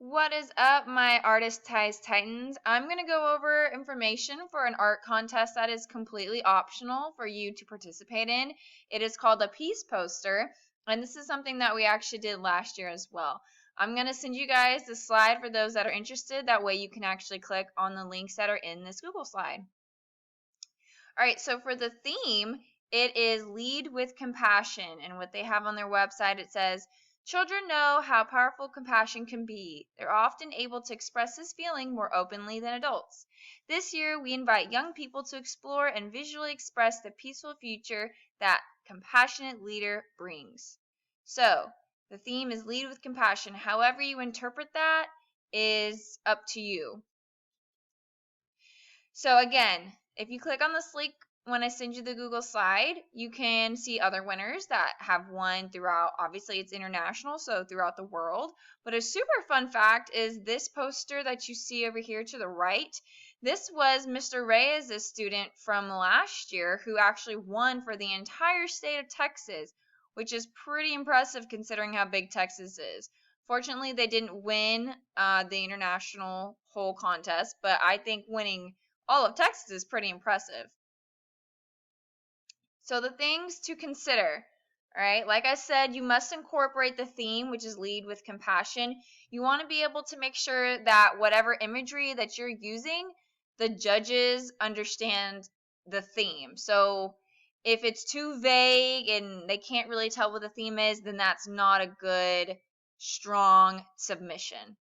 What is up, my Artist Ties Titans? I'm going to go over information for an art contest that is completely optional for you to participate in. It is called a peace poster, and this is something that we actually did last year as well. I'm going to send you guys the slide for those that are interested. That way you can actually click on the links that are in this Google slide. All right, so for the theme, it is Lead with Compassion, and what they have on their website, it says, children know how powerful compassion can be. They're often able to express this feeling more openly than adults. This year, we invite young people to explore and visually express the peaceful future that compassionate leader brings. So, the theme is Lead with Compassion. However you interpret that is up to you. So again, if you click on this link when I send you the Google slide, you can see other winners that have won throughout. Obviously, it's international, so throughout the world. But a super fun fact is this poster that you see over here to the right. This was Mr. Reyes' student from last year who actually won for the entire state of Texas, which is pretty impressive considering how big Texas is. Fortunately, they didn't win the international whole contest, but I think winning all of Texas is pretty impressive. So the things to consider, all right, like I said, you must incorporate the theme, which is Lead with Compassion. You want to be able to make sure that whatever imagery that you're using, the judges understand the theme. So if it's too vague and they can't really tell what the theme is, then that's not a good, strong submission,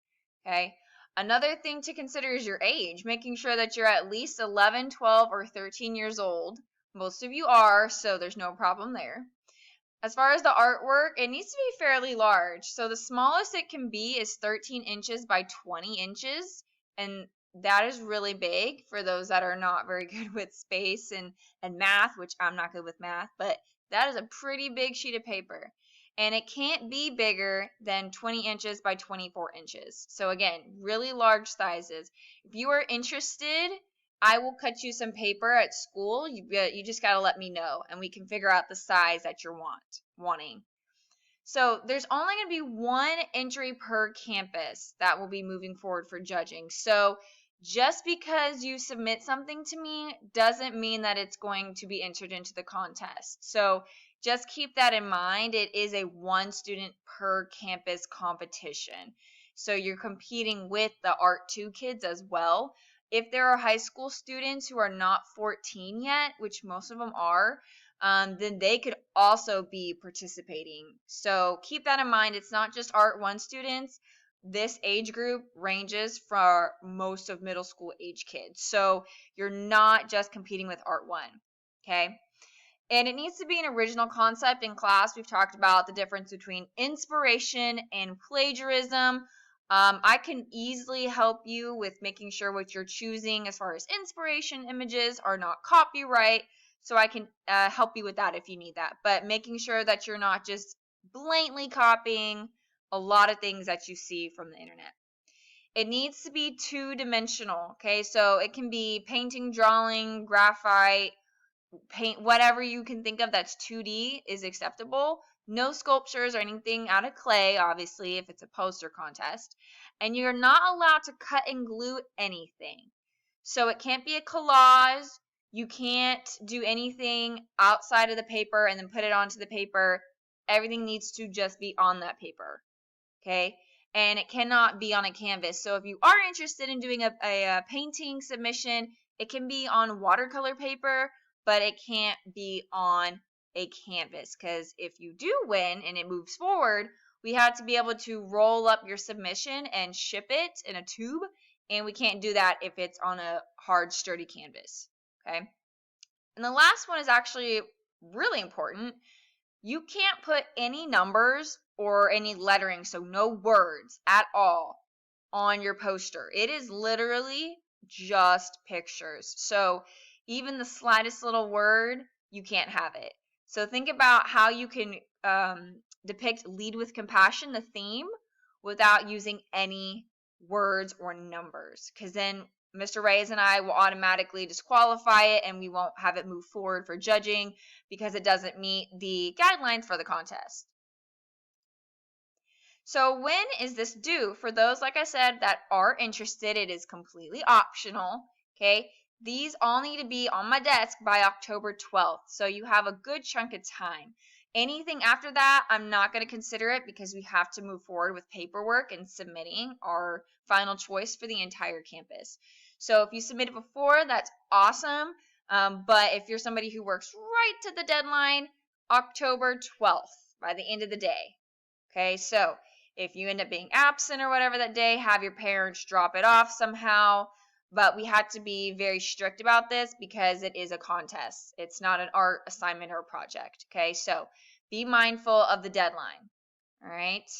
okay? Another thing to consider is your age, making sure that you're at least 11, 12, or 13 years old. Most of you are, so there's no problem there. As far as the artwork, it needs to be fairly large. So the smallest it can be is 13 inches by 20 inches, and that is really big for those that are not very good with space and math, which I'm not good with math, but that is a pretty big sheet of paper. And it can't be bigger than 20 inches by 24 inches. So again, really large sizes. If you are interested, I will cut you some paper at school. You just got to let me know, and we can figure out the size that you're wanting. So there's only going to be one entry per campus that will be moving forward for judging. So just because you submit something to me doesn't mean that it's going to be entered into the contest. So just keep that in mind. It is a one student per campus competition. So you're competing with the Art 2 kids as well. If there are high school students who are not 14 yet, which most of them are, then they could also be participating. So keep that in mind. It's not just Art 1 students. This age group ranges for most of middle school age kids. So you're not just competing with Art 1, okay? And it needs to be an original concept. In class, we've talked about the difference between inspiration and plagiarism. I can easily help you with making sure what you're choosing as far as inspiration images are not copyright. So I can help you with that if you need that. But making sure that you're not just blatantly copying a lot of things that you see from the internet. It needs to be two-dimensional, okay? So it can be painting, drawing, graphite, paint, whatever you can think of that's 2D is acceptable. No sculptures or anything out of clay, obviously, if it's a poster contest. And you're not allowed to cut and glue anything. So it can't be a collage. You can't do anything outside of the paper and then put it onto the paper. Everything needs to just be on that paper, okay? And it cannot be on a canvas. So if you are interested in doing a painting submission, it can be on watercolor paper, but it can't be on a canvas, because if you do win and it moves forward, we have to be able to roll up your submission and ship it in a tube, and we can't do that if it's on a hard, sturdy canvas, okay? And the last one is actually really important. You can't put any numbers or any lettering, so no words at all, on your poster. It is literally just pictures. So even the slightest little word, you can't have it. So think about how you can depict Lead with Compassion, the theme, without using any words or numbers, because then Mr. Reyes and I will automatically disqualify it and we won't have it move forward for judging because it doesn't meet the guidelines for the contest. So when is this due? For those, like I said, that are interested, it is completely optional. Okay. These all need to be on my desk by October 12th. So you have a good chunk of time. Anything after that, I'm not going to consider it because we have to move forward with paperwork and submitting our final choice for the entire campus. So if you submit it before, that's awesome. But if you're somebody who works right to the deadline, October 12th by the end of the day. Okay, so if you end up being absent or whatever that day, have your parents drop it off somehow. But we had to be very strict about this because it is a contest. It's not an art assignment or project. Okay, so be mindful of the deadline. All right.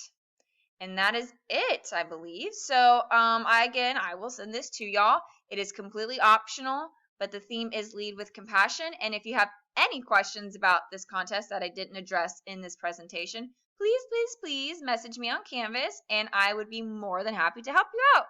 And that is it, I believe. So, I will send this to y'all. It is completely optional, but the theme is lead with compassion. And if you have any questions about this contest that I didn't address in this presentation, please, please, please message me on Canvas, and I would be more than happy to help you out.